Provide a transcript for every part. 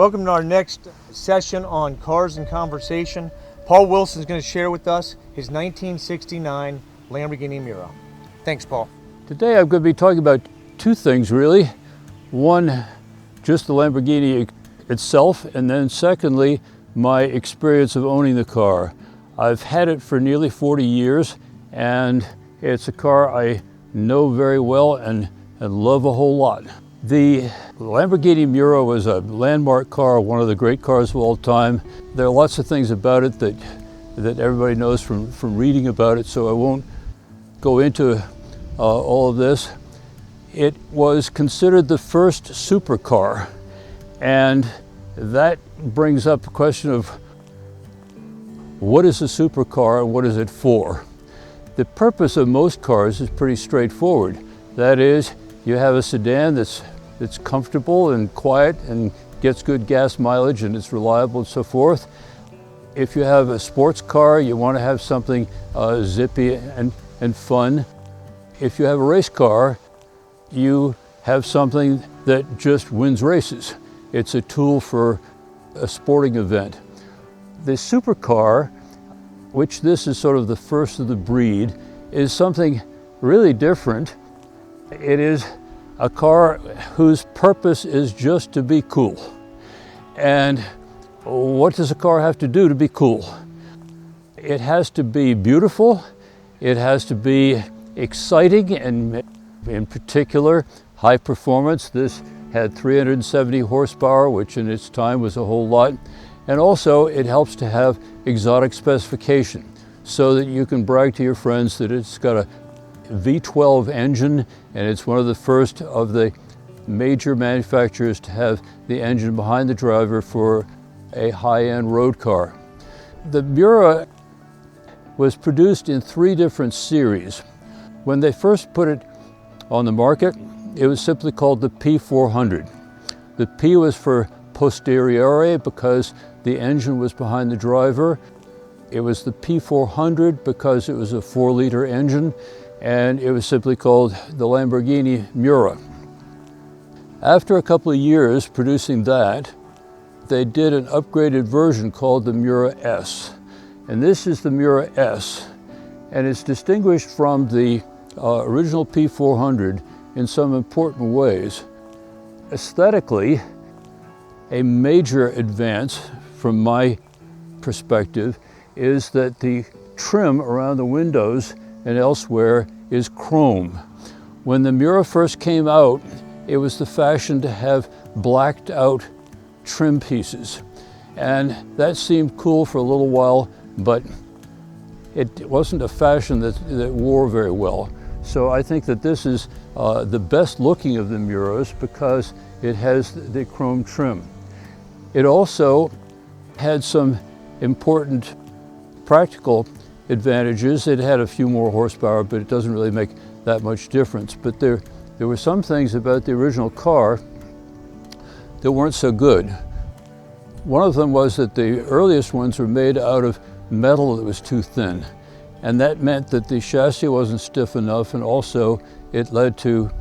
Welcome to our next session on Cars and Conversation. Paul Wilson is going to share with us his 1969 Lamborghini Miura. Thanks, Paul. Today I'm going to be talking about two things really. One, just the Lamborghini itself, and then secondly, my experience of owning the car. I've had it for nearly 40 years and it's a car I know very well and love a whole lot. The Lamborghini Miura was a landmark car, one of the great cars of all time. There are lots of things about it that everybody knows from reading about it, so I won't go into all of this. It was considered the first supercar, and that brings up the question of what is a supercar and what is it for? The purpose of most cars is pretty straightforward. That is, you have a sedan that's comfortable and quiet and gets good gas mileage and it's reliable and so forth. If you have a sports car, you want to have something zippy and fun. If you have a race car, you have something that just wins races. It's a tool for a sporting event. The supercar, which this is sort of the first of the breed, is something really different. It is a car whose purpose is just to be cool. And what does a car have to do to be cool? It has to be beautiful, it has to be exciting, and in particular, high performance. This had 370 horsepower, which in its time was a whole lot. And also, it helps to have exotic specification so that you can brag to your friends that it's got a V12 engine, and it's one of the first of the major manufacturers to have the engine behind the driver for a high-end road car. The Miura was produced in 3 different series. When they first put it on the market, it was simply called the P400. The P was for posteriore because the engine was behind the driver. It was the P400 because it was a 4-liter engine, and it was simply called the Lamborghini Miura. After a couple of years producing that, they did an upgraded version called the Miura S. And this is the Miura S, and it's distinguished from the original P400 in some important ways. Aesthetically, a major advance from my perspective is that the trim around the windows and elsewhere is chrome. When the Miura first came out, it was the fashion to have blacked out trim pieces. And that seemed cool for a little while, but it wasn't a fashion that wore very well. So I think that this is the best looking of the Miuras because it has the chrome trim. It also had some important practical advantages. It had a few more horsepower, but it doesn't really make that much difference. But there were some things about the original car that weren't so good. One of them was that the earliest ones were made out of metal that was too thin. And that meant that the chassis wasn't stiff enough, and also it led to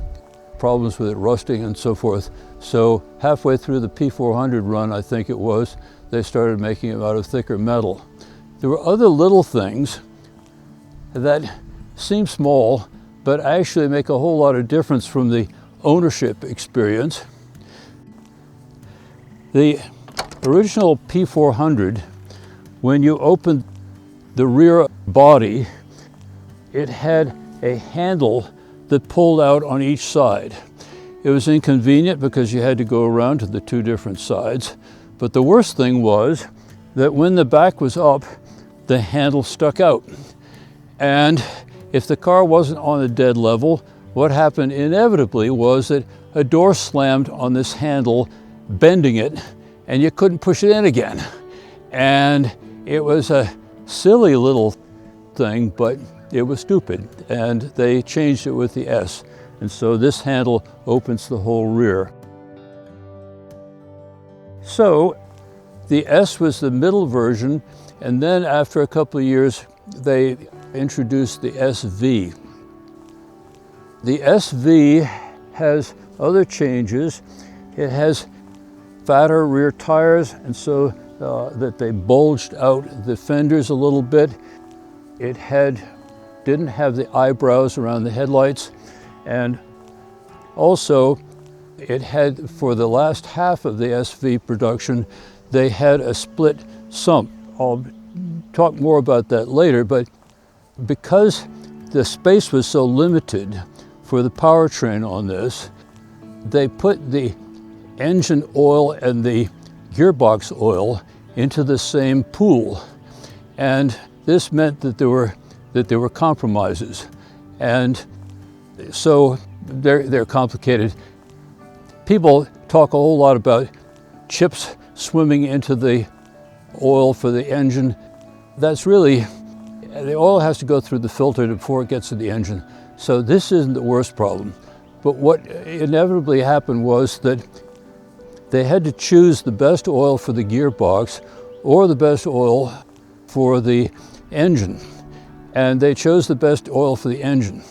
problems with it rusting and so forth. So halfway through the P400 run, I think it was, they started making it out of thicker metal. There were other little things that seem small, but actually make a whole lot of difference from the ownership experience. The original P400, when you opened the rear body, it had a handle that pulled out on each side. It was inconvenient because you had to go around to the 2 different sides, but the worst thing was that when the back was up, the handle stuck out. And if the car wasn't on a dead level, what happened inevitably was that a door slammed on this handle, bending it, and you couldn't push it in again. And it was a silly little thing, but it was stupid. And they changed it with the S. And so this handle opens the whole rear. So the S was the middle version, and then after a couple of years, they introduced the SV. The SV has other changes. It has fatter rear tires, and so that they bulged out the fenders a little bit. It didn't have the eyebrows around the headlights, and also it had, for the last half of the SV production, they had a split sump. I'll talk more about that later, but because the space was so limited for the powertrain on this, they put the engine oil and the gearbox oil into the same pool. And this meant that there were compromises. And so they're complicated. People talk a whole lot about chips swimming into the oil for the engine. That's really, the oil has to go through the filter before it gets to the engine. So this isn't the worst problem. But what inevitably happened was that they had to choose the best oil for the gearbox or the best oil for the engine. And they chose the best oil for the engine.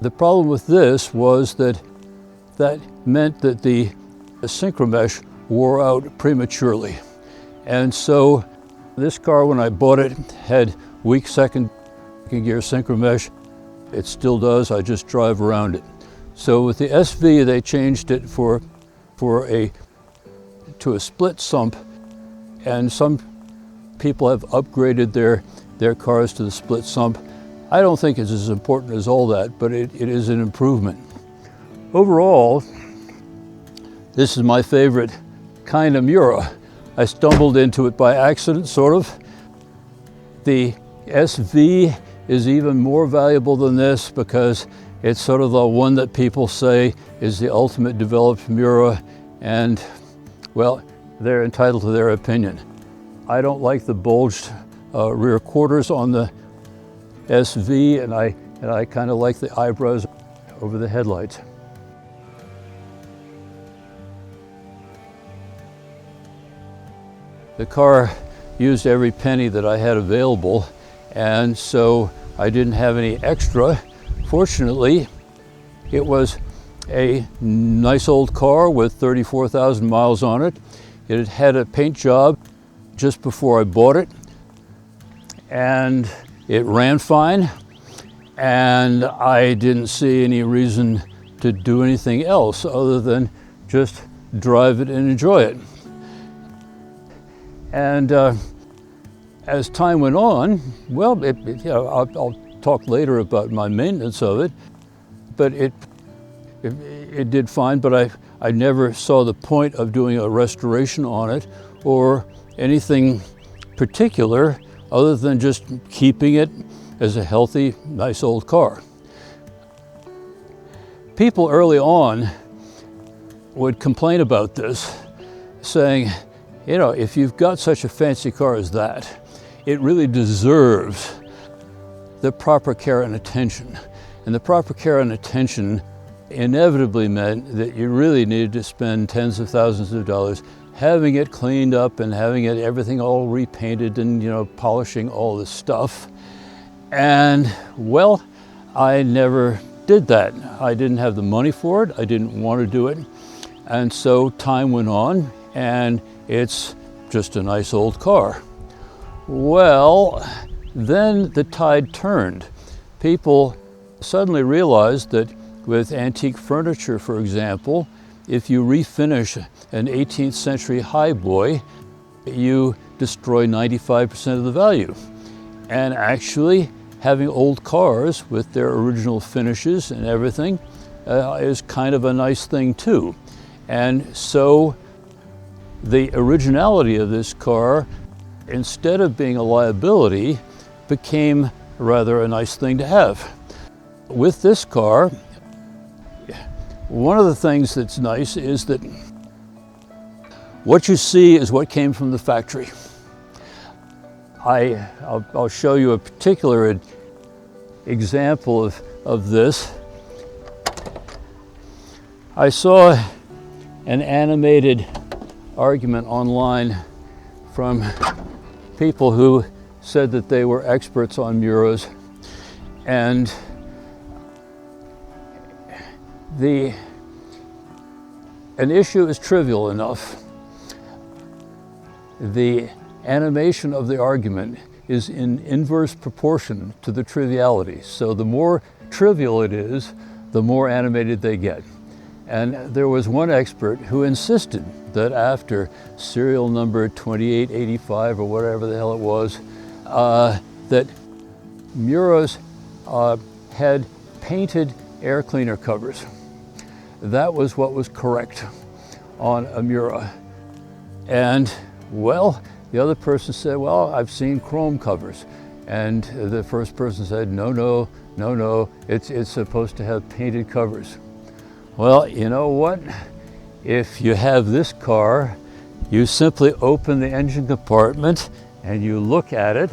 The problem with this was that meant that the synchromesh wore out prematurely. And so this car, when I bought it, had weak second gear synchromesh. It still does, I just drive around it. So with the SV, they changed it to a split sump, and some people have upgraded their cars to the split sump. I don't think it's as important as all that, but it is an improvement. Overall, this is my favorite kind of Miura. I stumbled into it by accident, sort of. The SV is even more valuable than this because it's sort of the one that people say is the ultimate developed Miura, and well, they're entitled to their opinion. I don't like the bulged rear quarters on the SV, and I kind of like the eyebrows over the headlights. The car used every penny that I had available, and so I didn't have any extra. Fortunately, it was a nice old car with 34,000 miles on it. It had had a paint job just before I bought it, and it ran fine, and I didn't see any reason to do anything else other than just drive it and enjoy it. And as time went on, well, I'll talk later about my maintenance of it, but it did fine, but I never saw the point of doing a restoration on it or anything particular other than just keeping it as a healthy, nice old car. People early on would complain about this, saying, you know, if you've got such a fancy car as that, it really deserves the proper care and attention. And the proper care and attention inevitably meant that you really needed to spend tens of thousands of dollars having it cleaned up and having it everything all repainted and, you know, polishing all this stuff. And well, I never did that. I didn't have the money for it. I didn't want to do it. And so time went on, and it's just a nice old car. Well, then the tide turned. People suddenly realized that with antique furniture, for example, if you refinish an 18th century highboy, you destroy 95% of the value. And actually, having old cars with their original finishes and everything is kind of a nice thing too. And so the originality of this car, instead of being a liability, became rather a nice thing to have. With this car, one of the things that's nice is that what you see is what came from the factory. I'll show you a particular example of this. I saw an animated argument online from people who said that they were experts on Miuras, and an issue is trivial enough. the animation of the argument is in inverse proportion to the triviality. So the more trivial it is, the more animated they get. And there was one expert who insisted that after serial number 2885 or whatever the hell it was, that Miuras had painted air cleaner covers. That was what was correct on a Miura. And well, the other person said, well, I've seen chrome covers. And the first person said, no, it's supposed to have painted covers. Well, you know what? If you have this car, you simply open the engine compartment and you look at it,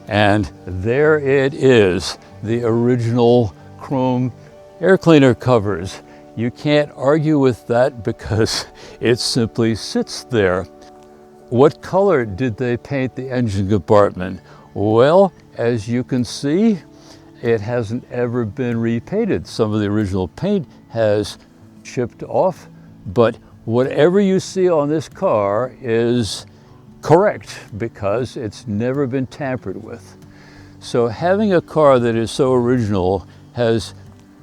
and there it is, the original chrome air cleaner covers. You can't argue with that because it simply sits there. What color did they paint the engine compartment? Well, as you can see, it hasn't ever been repainted. Some of the original paint has chipped off, but whatever you see on this car is correct because it's never been tampered with. So having a car that is so original has,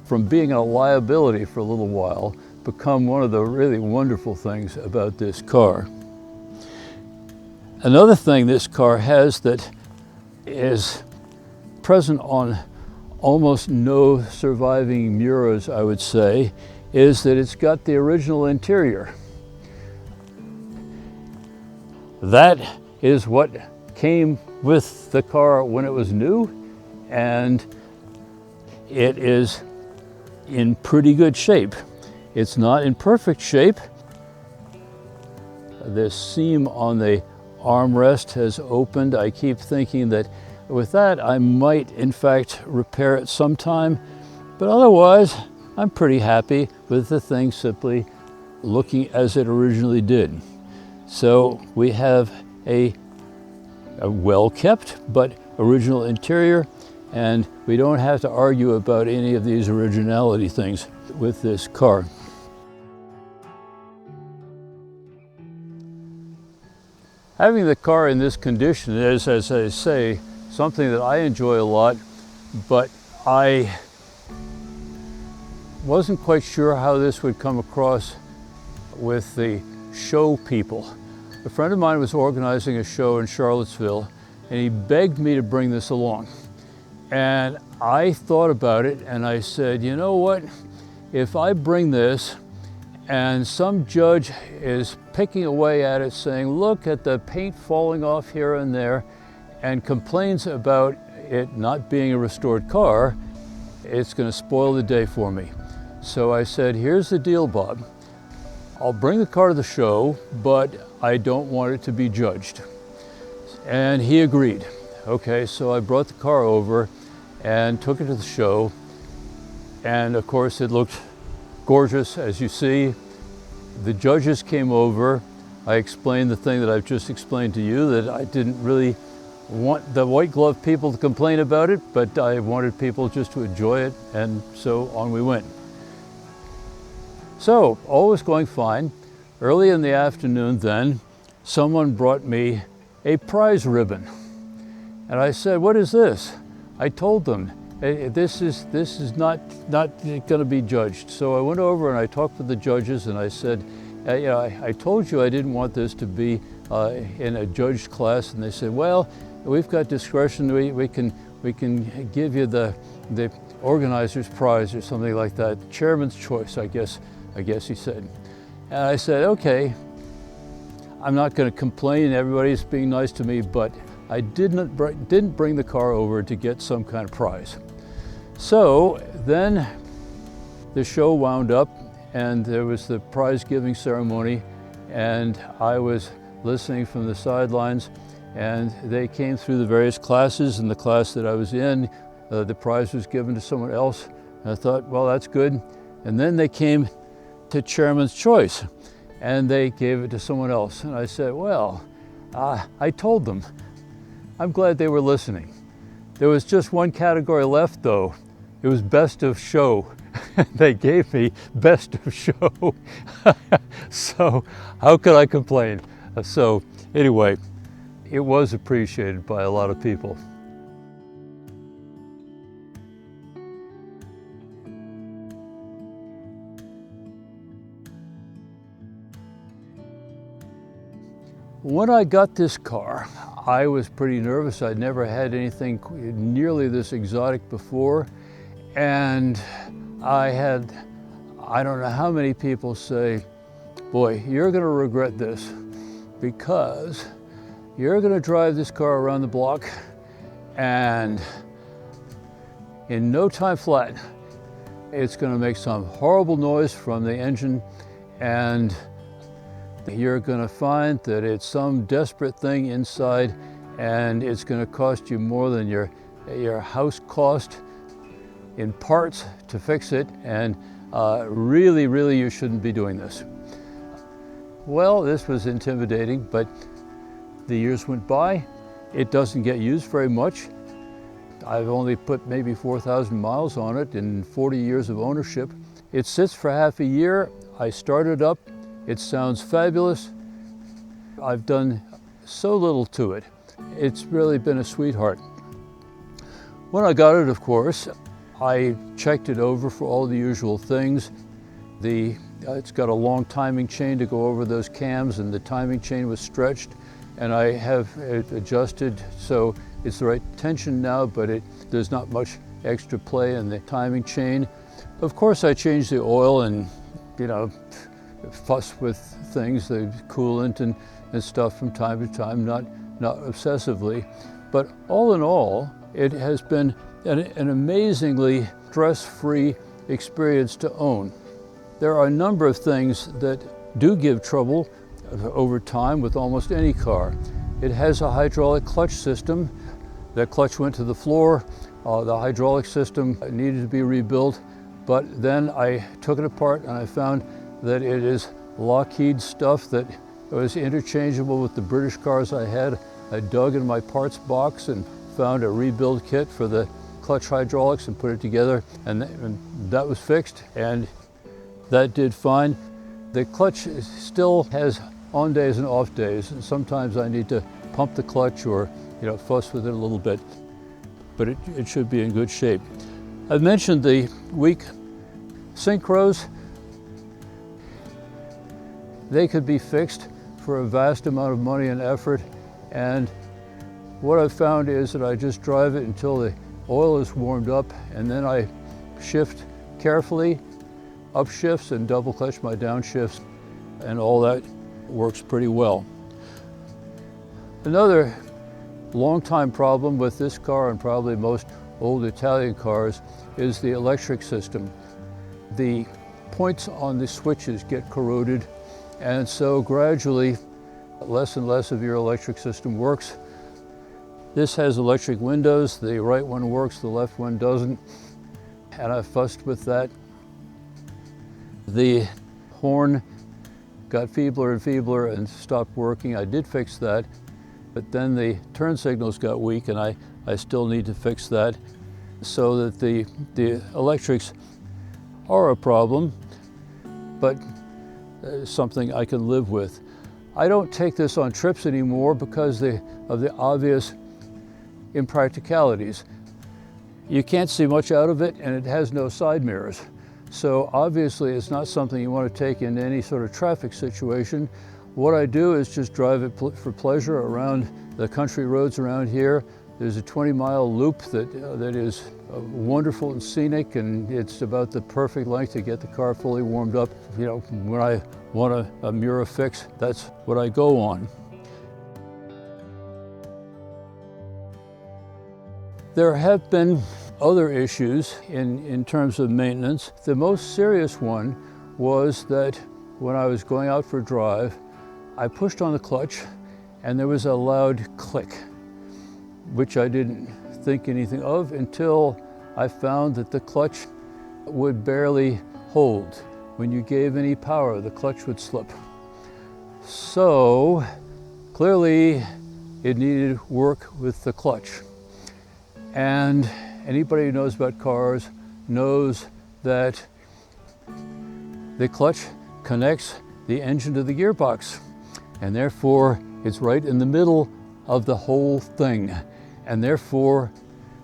from being a liability for a little while, become one of the really wonderful things about this car. Another thing this car has that is present on almost no surviving Miuras, I would say, is that it's got the original interior. That is what came with the car when it was new, and it is in pretty good shape. It's not in perfect shape. This seam on the armrest has opened. I keep thinking that with that I might in fact repair it sometime, but otherwise I'm pretty happy with the thing simply looking as it originally did. So we have a well-kept but original interior, and we don't have to argue about any of these originality things with this car. Having the car in this condition is, as I say, something that I enjoy a lot, but I wasn't quite sure how this would come across with the show people. A friend of mine was organizing a show in Charlottesville, and he begged me to bring this along. And I thought about it, and I said, you know what? If I bring this, and some judge is picking away at it saying, look at the paint falling off here and there, and complains about it not being a restored car, it's going to spoil the day for me. So I said, here's the deal, Bob. I'll bring the car to the show, but I don't want it to be judged. And he agreed. Okay, so I brought the car over and took it to the show. And of course it looked gorgeous, as you see. The judges came over. I explained the thing that I've just explained to you, that I didn't really want the white glove people to complain about it, but I wanted people just to enjoy it, and so on we went. So all was going fine. Early in the afternoon then, someone brought me a prize ribbon. And I said, what is this? I told them, hey, this is not going to be judged. So I went over and I talked with the judges, and I said, I told you I didn't want this to be in a judged class. And they said, well, we've got discretion. We can give you the organizer's prize or something like that. Chairman's choice, I guess he said. And I said, okay, I'm not going to complain. Everybody's being nice to me, but I didn't bring the car over to get some kind of prize. So then the show wound up, and there was the prize giving ceremony, and I was listening from the sidelines, and they came through the various classes. In the class that I was in, the prize was given to someone else. And I thought, well, that's good. And then they came to Chairman's Choice, and they gave it to someone else. And I said, well, I told them. I'm glad they were listening. There was just one category left, though. It was Best of Show. They gave me Best of Show. So how could I complain? So Anyway, it was appreciated by a lot of people. When I got this car, I was pretty nervous. I'd never had anything nearly this exotic before. And I don't know how many people say, boy, you're gonna regret this because you're gonna drive this car around the block and in no time flat, it's gonna make some horrible noise from the engine and you're gonna find that it's some desperate thing inside and it's gonna cost you more than your house cost in parts to fix it, and really, really you shouldn't be doing this. Well, this was intimidating, but the years went by. It doesn't get used very much. I've only put maybe 4,000 miles on it in 40 years of ownership. It sits for half a year. I started up. It sounds fabulous. I've done so little to it. It's really been a sweetheart. When I got it, of course, I checked it over for all the usual things. It's got a long timing chain to go over those cams, and the timing chain was stretched, and I have it adjusted so it's the right tension now, but there's not much extra play in the timing chain. Of course, I changed the oil and, fuss with things, the coolant and stuff from time to time, not obsessively. But all in all, it has been an amazingly stress-free experience to own. There are a number of things that do give trouble over time with almost any car. It has a hydraulic clutch system. That clutch went to the floor. The hydraulic system needed to be rebuilt, but then I took it apart and I found that it is Lockheed stuff that was interchangeable with the British cars I had. I dug in my parts box and found a rebuild kit for the clutch hydraulics and put it together, and that was fixed, and that did fine. The clutch still has on days and off days, and sometimes I need to pump the clutch or fuss with it a little bit, but it should be in good shape. I've mentioned the weak synchros. They could be fixed for a vast amount of money and effort, and what I've found is that I just drive it until the oil is warmed up, and then I shift carefully, upshifts and double clutch my downshifts, and all that works pretty well. Another long-time problem with this car and probably most old Italian cars is the electric system. The points on the switches get corroded, and so gradually less and less of your electric system works. This has electric windows. The right one works, the left one doesn't, and I fussed with that. The horn got feebler and feebler and stopped working. I did fix that, but then the turn signals got weak, and I still need to fix that, so that the electrics are a problem, but something I can live with. I don't take this on trips anymore because of the obvious impracticalities. You can't see much out of it, and it has no side mirrors. So obviously it's not something you want to take in any sort of traffic situation. What I do is just drive it for pleasure around the country roads around here. There's a 20-mile loop that is wonderful and scenic, and it's about the perfect length to get the car fully warmed up. When I want a Miura fix, that's what I go on. There have been other issues in terms of maintenance. The most serious one was that when I was going out for a drive, I pushed on the clutch and there was a loud click, which I didn't think anything of until I found that the clutch would barely hold. When you gave any power, the clutch would slip. So clearly it needed work with the clutch. And anybody who knows about cars knows that the clutch connects the engine to the gearbox, and therefore It's right in the middle of the whole thing. And therefore,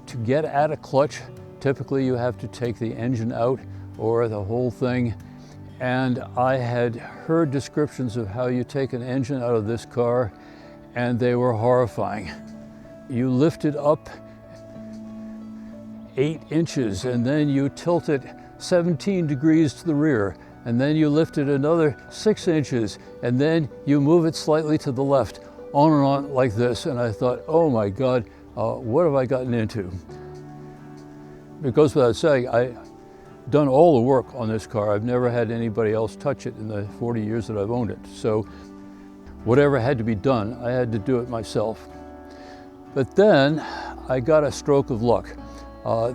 to get at a clutch, typically you have to take the engine out or the whole thing. And I had heard descriptions of how you take an engine out of this car, and they were horrifying. You lift it up 8 inches, and then you tilt it 17 degrees to the rear, and then you lift it another 6 inches, and then you move it slightly to the left, on and on like this. And I thought, oh my God, what have I gotten into? It goes without saying, I've done all the work on this car. I've never had anybody else touch it in the 40 years that I've owned it. So whatever had to be done, I had to do it myself. But then I got a stroke of luck.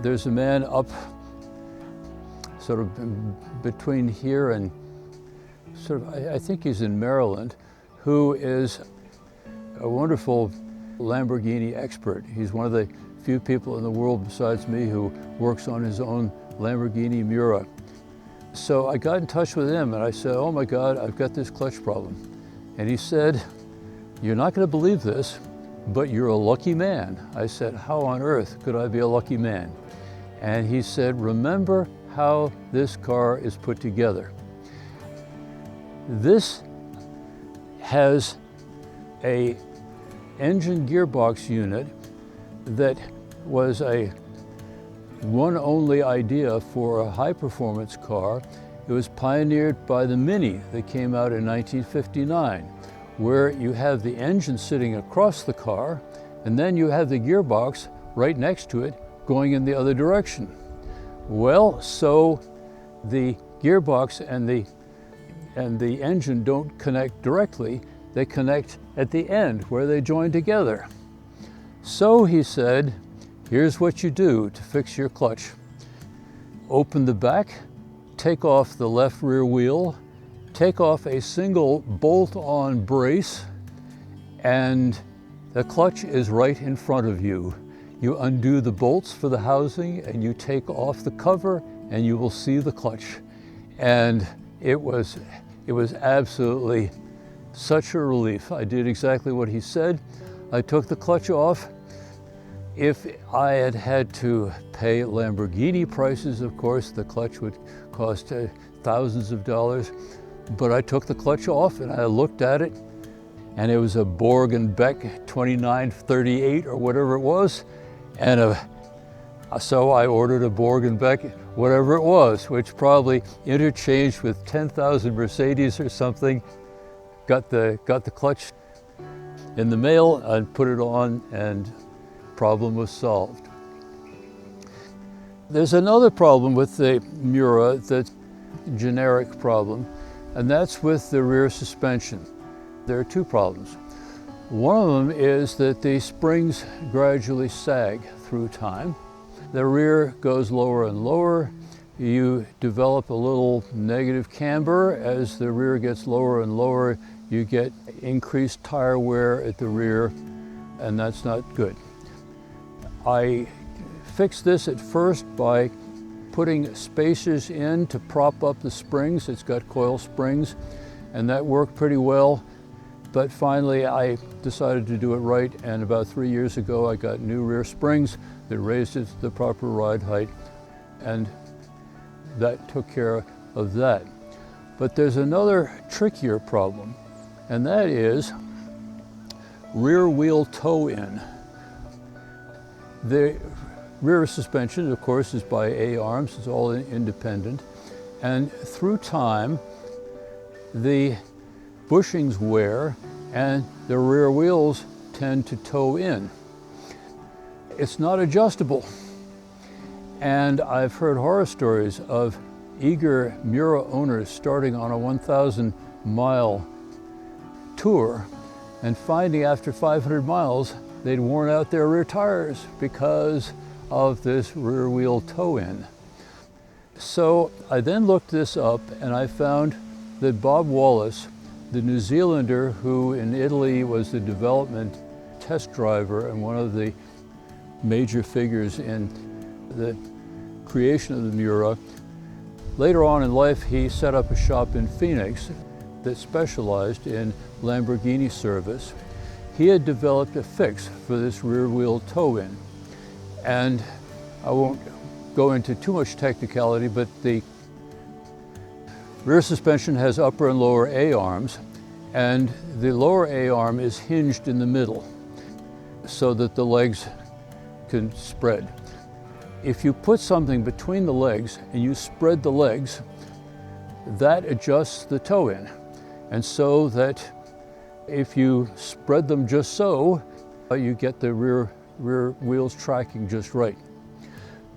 There's a man up sort of between here and sort of, I think he's in Maryland, who is a wonderful Lamborghini expert. He's one of the few people in the world besides me who works on his own Lamborghini Miura. So I got in touch with him and I said, oh my God, I've got this clutch problem. And he said, you're not going to believe this, but you're a lucky man. I said, how on earth could I be a lucky man? And he said, remember how this car is put together. This has a engine gearbox unit that was a one only idea for a high performance car. It was pioneered by the Mini that came out in 1959, where you have the engine sitting across the car, and then you have the gearbox right next to it going in the other direction. Well, so the gearbox and the engine don't connect directly, they connect at the end where they join together. So he said, here's what you do to fix your clutch. Open the back, take off the left rear wheel, take off a single bolt-on brace, and the clutch is right in front of you. You undo the bolts for the housing and you take off the cover and you will see the clutch. And it was absolutely such a relief. I did exactly what he said. I took the clutch off. If I had had to pay Lamborghini prices, of course, the clutch would cost thousands of dollars. But I took the clutch off and I looked at it, and it was a Borg & Beck 2938 or whatever it was. And so I ordered a Borg & Beck, whatever it was, which probably interchanged with 10,000 Mercedes or something. Got the clutch in the mail and put it on, and problem was solved. There's another problem with the Miura, the generic problem, and that's with the rear suspension. There are two problems. One of them is that the springs gradually sag through time. The rear goes lower and lower. You develop a little negative camber. As the rear gets lower and lower, you get increased tire wear at the rear, and that's not good. I fixed this at first by putting spacers in to prop up the springs. It's got coil springs, and that worked pretty well. But finally, I decided to do it right, and about 3 years ago, I got new rear springs that raised it to the proper ride height, and that took care of that. But there's another trickier problem, and that is rear wheel toe-in. The rear suspension, of course, is by A-arms. It's all independent. And through time, the bushings wear and the rear wheels tend to toe in. It's not adjustable. And I've heard horror stories of eager Miura owners starting on a 1,000-mile tour and finding after 500 miles they'd worn out their rear tires because of this rear wheel toe-in. So I then looked this up, and I found that Bob Wallace, the New Zealander who in Italy was the development test driver and one of the major figures in the creation of the Miura, later on in life he set up a shop in Phoenix that specialized in Lamborghini service. he had developed a fix for this rear wheel toe-in. And I won't go into too much technicality, but the rear suspension has upper and lower A-arms, and the lower A-arm is hinged in the middle so that the legs can spread. If you put something between the legs and you spread the legs, that adjusts the toe-in. And so that if you spread them just so, you get the rear wheels tracking just right.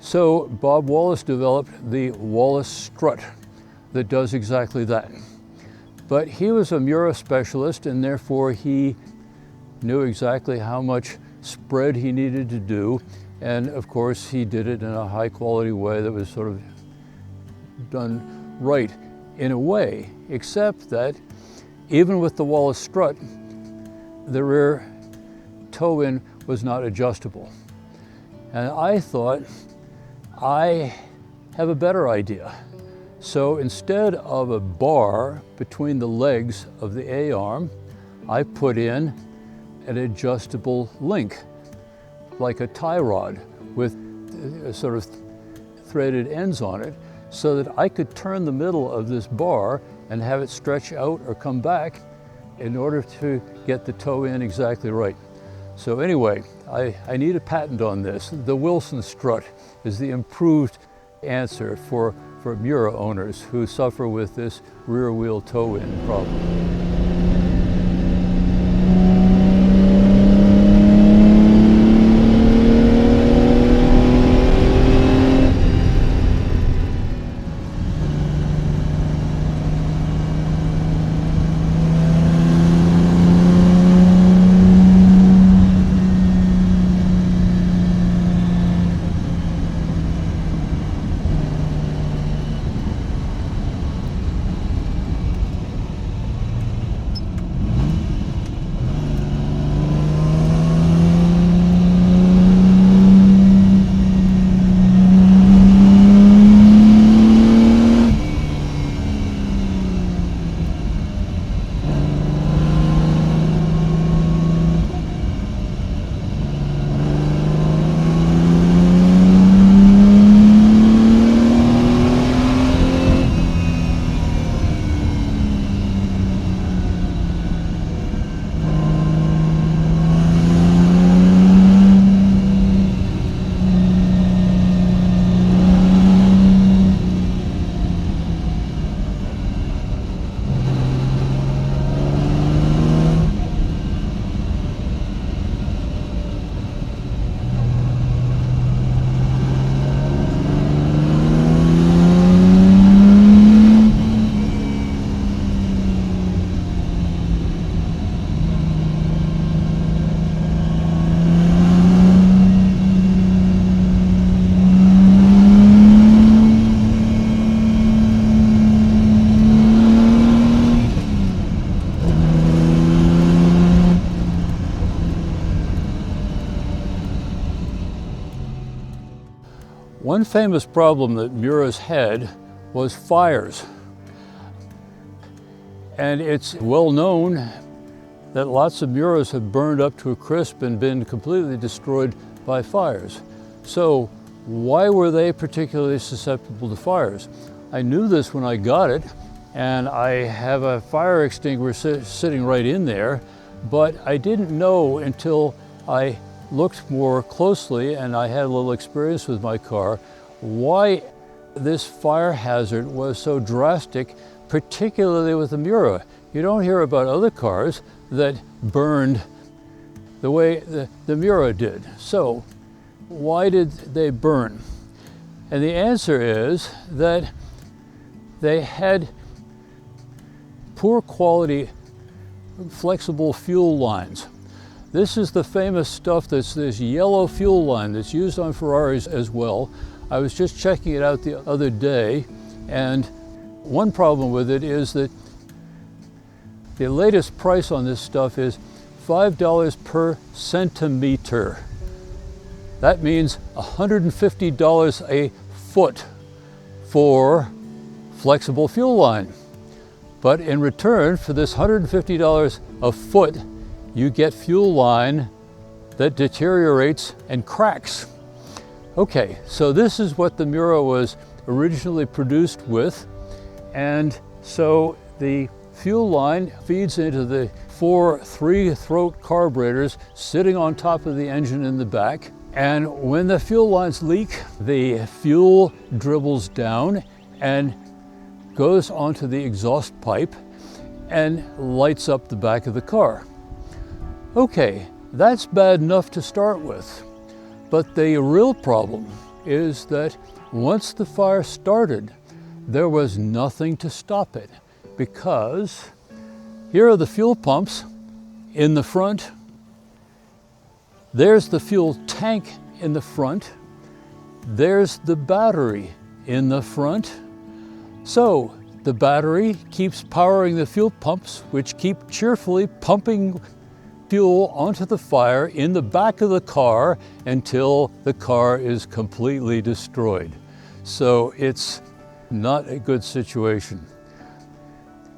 So Bob Wallace developed the Wallace strut that does exactly that. But he was a Miura specialist, and therefore he knew exactly how much spread he needed to do. And of course, he did it in a high quality way that was sort of done right in a way, except that even with the Wallace strut, the rear toe-in was not adjustable. And I thought, I have a better idea. So instead of a bar between the legs of the A-arm, I put in an adjustable link, like a tie rod with sort of threaded ends on it, so that I could turn the middle of this bar and have it stretch out or come back in order to get the toe in exactly right. So anyway, I need a patent on this. The Wilson strut is the improved answer for Miura owners who suffer with this rear wheel toe-in problem. One famous problem that Miura's had was fires. And it's well known that lots of Miuras have burned up to a crisp and been completely destroyed by fires. So why were they particularly susceptible to fires? I knew this when I got it, and I have a fire extinguisher sitting right in there, but I didn't know until I looked more closely and I had a little experience with my car, why this fire hazard was so drastic, particularly with the Miura. You don't hear about other cars that burned the way the Miura did. So why did they burn? And the answer is that they had poor quality flexible fuel lines. This is the famous stuff that's this yellow fuel line that's used on Ferraris as well. I was just checking it out the other day, and one problem with it is that the latest price on this stuff is $5 per centimeter. That means $150 a foot for flexible fuel line. But in return for this $150 a foot, you get fuel line that deteriorates and cracks. Okay, so this is what the Miura was originally produced with. And so the fuel line feeds into the 4 3-throat carburetors sitting on top of the engine in the back. And when the fuel lines leak, the fuel dribbles down and goes onto the exhaust pipe and lights up the back of the car. Okay, that's bad enough to start with. But the real problem is that once the fire started, there was nothing to stop it, because here are the fuel pumps in the front. There's the fuel tank in the front. There's the battery in the front. So the battery keeps powering the fuel pumps, which keep cheerfully pumping fuel onto the fire in the back of the car until the car is completely destroyed. So it's not a good situation.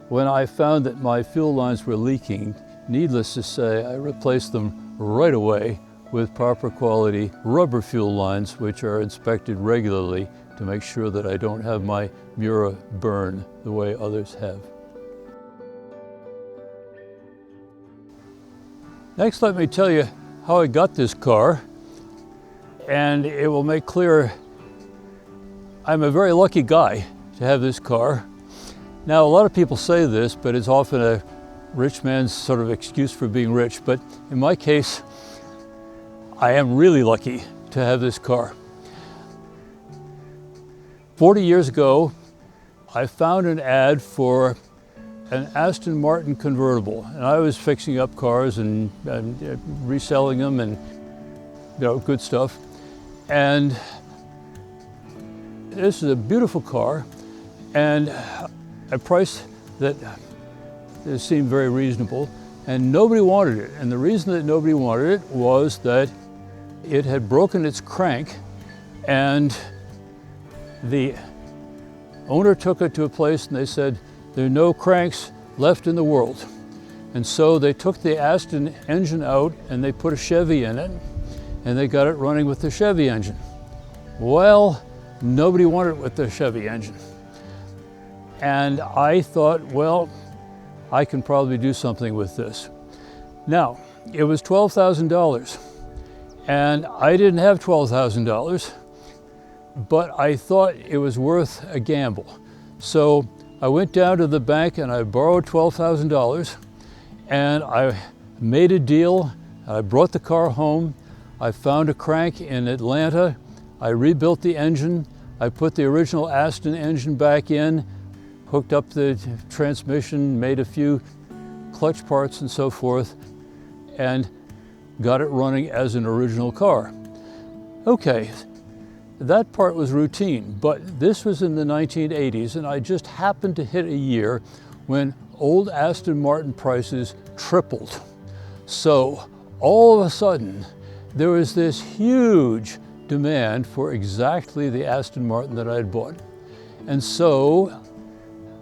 When I found that my fuel lines were leaking, needless to say, I replaced them right away with proper quality rubber fuel lines, which are inspected regularly to make sure that I don't have my Miura burn the way others have. Next, let me tell you how I got this car, and it will make clear I'm a very lucky guy to have this car. Now, a lot of people say this, but it's often a rich man's sort of excuse for being rich. But in my case, I am really lucky to have this car. 40 years ago, I found an ad for an Aston Martin convertible, and I was fixing up cars and reselling them and good stuff. And this is a beautiful car, and a price that seemed very reasonable, and nobody wanted it. And the reason that nobody wanted it was that it had broken its crank, and the owner took it to a place and they said, there are no cranks left in the world. And so they took the Aston engine out and they put a Chevy in it, and they got it running with the Chevy engine. Well, nobody wanted it with the Chevy engine. And I thought, well, I can probably do something with this. Now, it was $12,000, and I didn't have $12,000, but I thought it was worth a gamble. So I went down to the bank and I borrowed $12,000, and I made a deal. I brought the car home. I found a crank in Atlanta. I rebuilt the engine. I put the original Aston engine back in, hooked up the transmission, made a few clutch parts and so forth, and got it running as an original car. Okay, that part was routine, but this was in the 1980s, and I just happened to hit a year when old Aston Martin prices tripled. So all of a sudden, there was this huge demand for exactly the Aston Martin that I had bought. And so,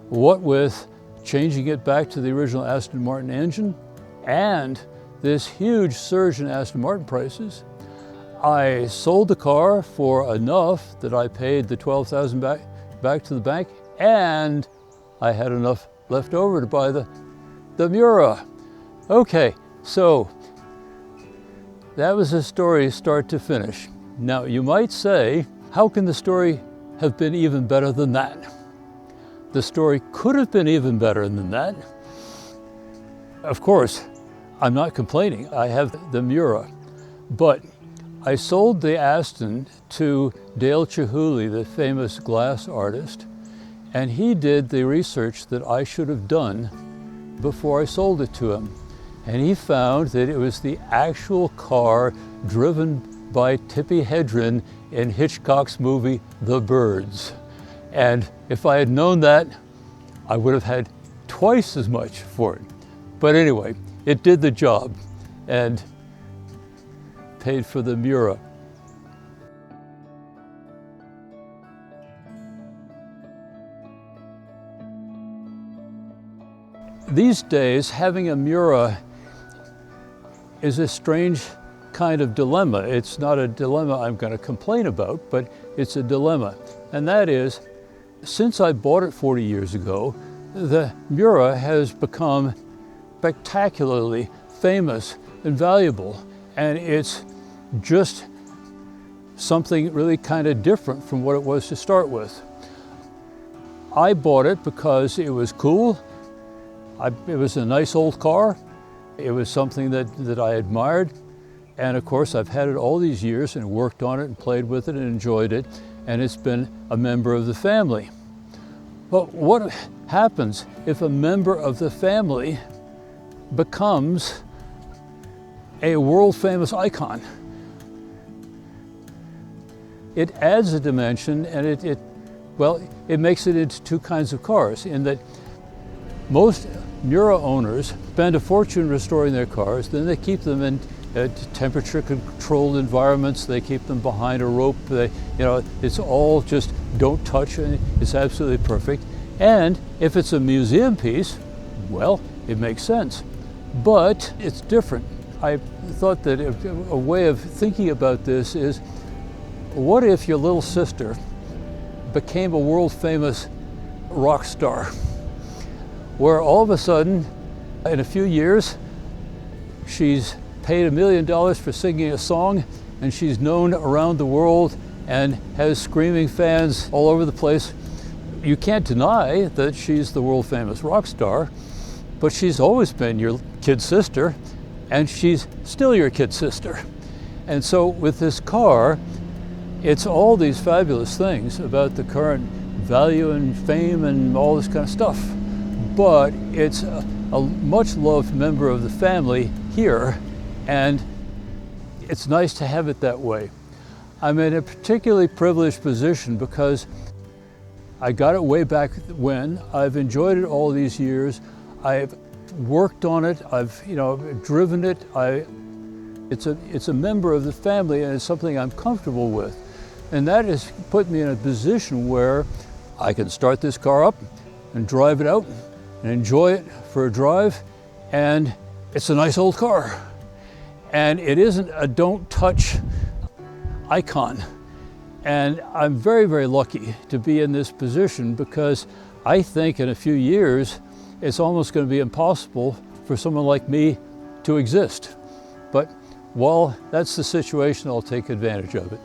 what with changing it back to the original Aston Martin engine and this huge surge in Aston Martin prices, I sold the car for enough that I paid the $12,000 back to the bank, and I had enough left over to buy the Miura. Okay, so that was a story start to finish. Now, you might say, how can the story have been even better than that? The story could have been even better than that. Of course, I'm not complaining. I have the Miura, but I sold the Aston to Dale Chihuly, the famous glass artist, and he did the research that I should have done before I sold it to him. And he found that it was the actual car driven by Tippi Hedren in Hitchcock's movie, The Birds. And if I had known that, I would have had twice as much for it. But anyway, it did the job and paid for the Miura. These days, having a Miura is a strange kind of dilemma. It's not a dilemma I'm going to complain about, but it's a dilemma. And that is, since I bought it 40 years ago, the Miura has become spectacularly famous and valuable, and it's just something really kind of different from what it was to start with. I bought it because it was cool. It was a nice old car. It was something that I admired. And of course, I've had it all these years and worked on it and played with it and enjoyed it. And it's been a member of the family. But what happens if a member of the family becomes a world famous icon? It adds a dimension, and it makes it into two kinds of cars, in that most Miura owners spend a fortune restoring their cars, then they keep them in temperature controlled environments, they keep them behind a rope, it's all just don't touch, and it's absolutely perfect. And if it's a museum piece, well, it makes sense. But it's different. I thought that a way of thinking about this is, what if your little sister became a world famous rock star, where all of a sudden, in a few years, she's paid $1 million for singing a song, and she's known around the world and has screaming fans all over the place. You can't deny that she's the world famous rock star, but she's always been your kid sister, and she's still your kid sister. And so with this car, it's all these fabulous things about the current value and fame and all this kind of stuff. But it's a much loved member of the family here, and it's nice to have it that way. I'm in a particularly privileged position because I got it way back when. I've enjoyed it all these years. I've worked on it. I've driven it. It's a member of the family, and it's something I'm comfortable with. And that has put me in a position where I can start this car up and drive it out and enjoy it for a drive, and it's a nice old car. And it isn't a don't touch icon. And I'm very, very lucky to be in this position, because I think in a few years, it's almost going to be impossible for someone like me to exist. But while that's the situation, I'll take advantage of it.